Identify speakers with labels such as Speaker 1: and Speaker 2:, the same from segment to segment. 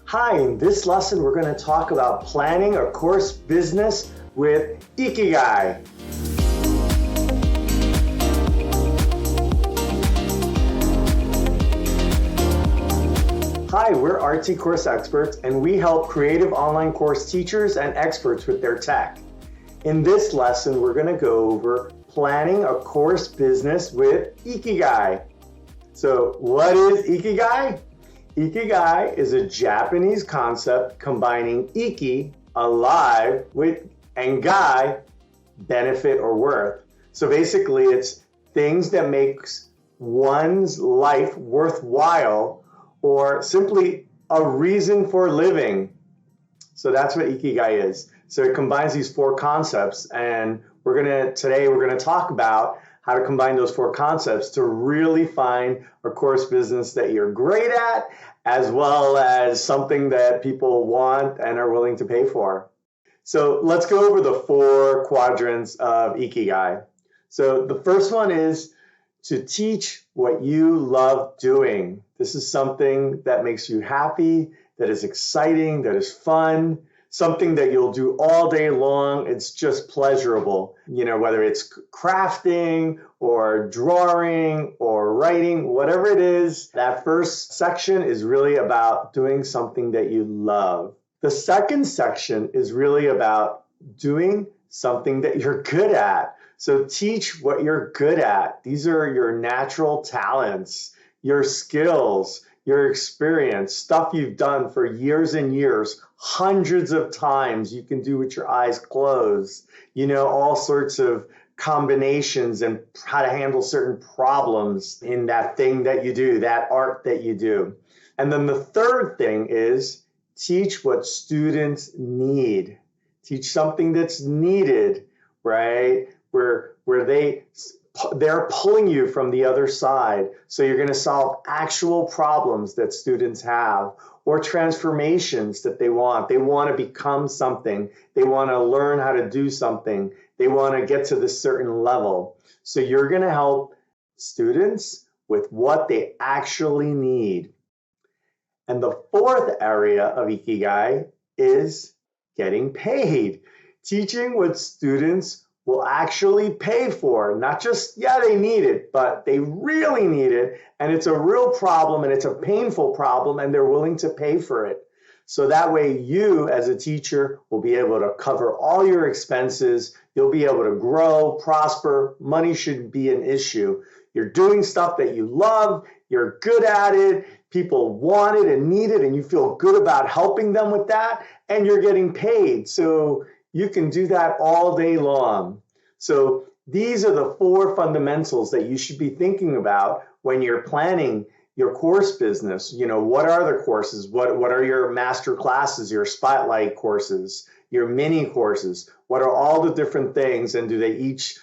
Speaker 1: Hi, in this lesson we're going to talk about planning a course business with Ikigai. Hi, we're RT Course Experts and we help creative online course teachers and experts with their tech. In this lesson we're going to go over planning a course business with Ikigai. So what is Ikigai? Ikigai is a Japanese concept combining Iki, alive, with and Gai, benefit or worth. So basically it's things that makes one's life worthwhile or simply a reason for living. So that's what Ikigai is. So it combines these four concepts, and today we're gonna talk about how to combine those four concepts to really find a course business that you're great at, as well as something that people want and are willing to pay for. So let's go over the four quadrants of Ikigai. So the first one is to teach what you love doing. This is something that makes you happy, that is exciting, that is fun, something that you'll do all day long. It's just pleasurable. You know, whether it's crafting or drawing or writing, whatever it is, that first section is really about doing something that you love. The second section is really about doing something that you're good at. So teach what you're good at. These are your natural talents, your skills, your experience, stuff you've done for years and years, hundreds of times you can do with your eyes closed. You know, all sorts of combinations and how to handle certain problems in that thing that you do, that art that you do. And then the third thing is teach what students need. Teach something that's needed, right? Where they're pulling you from the other side. So you're going to solve actual problems that students have or transformations that they want. They want to become something. They want to learn how to do something. They want to get to this certain level. So you're going to help students with what they actually need. And the fourth area of Ikigai is getting paid. Teaching what students will actually pay for, not just, yeah, they need it, but they really need it, and it's a real problem, and it's a painful problem, and they're willing to pay for it. So that way you, as a teacher, will be able to cover all your expenses, you'll be able to grow, prosper, money shouldn't be an issue. You're doing stuff that you love, you're good at it, people want it and need it, and you feel good about helping them with that, and you're getting paid. So you can do that all day long. So these are the four fundamentals that you should be thinking about when you're planning your course business. You know, what are the courses? What are your master classes, your spotlight courses, your mini courses? What are all the different things, and do they each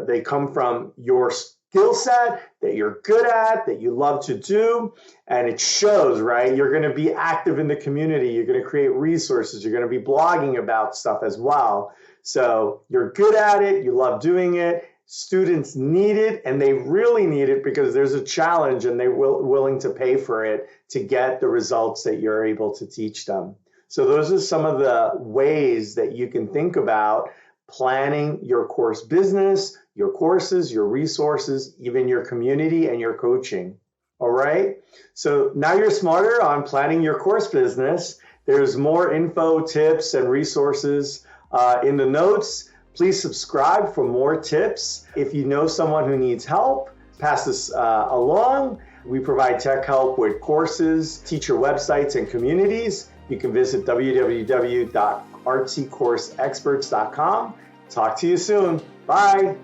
Speaker 1: they come from your skill set that you're good at, that you love to do? And it shows, right? You're going to be active in the community. You're going to create resources. You're going to be blogging about stuff as well. So you're good at it. You love doing it. Students need it, and they really need it because there's a challenge, and they're willing to pay for it to get the results that you're able to teach them. So those are some of the ways that you can think about planning your course business, your courses, your resources, even your community and your coaching. All right. So now you're smarter on planning your course business. There's more info, tips, and resources in the notes. Please subscribe for more tips. If you know someone who needs help, pass this along. We provide tech help with courses, teacher websites, and communities. You can visit www.rtcourseexperts.com. Talk to you soon. Bye.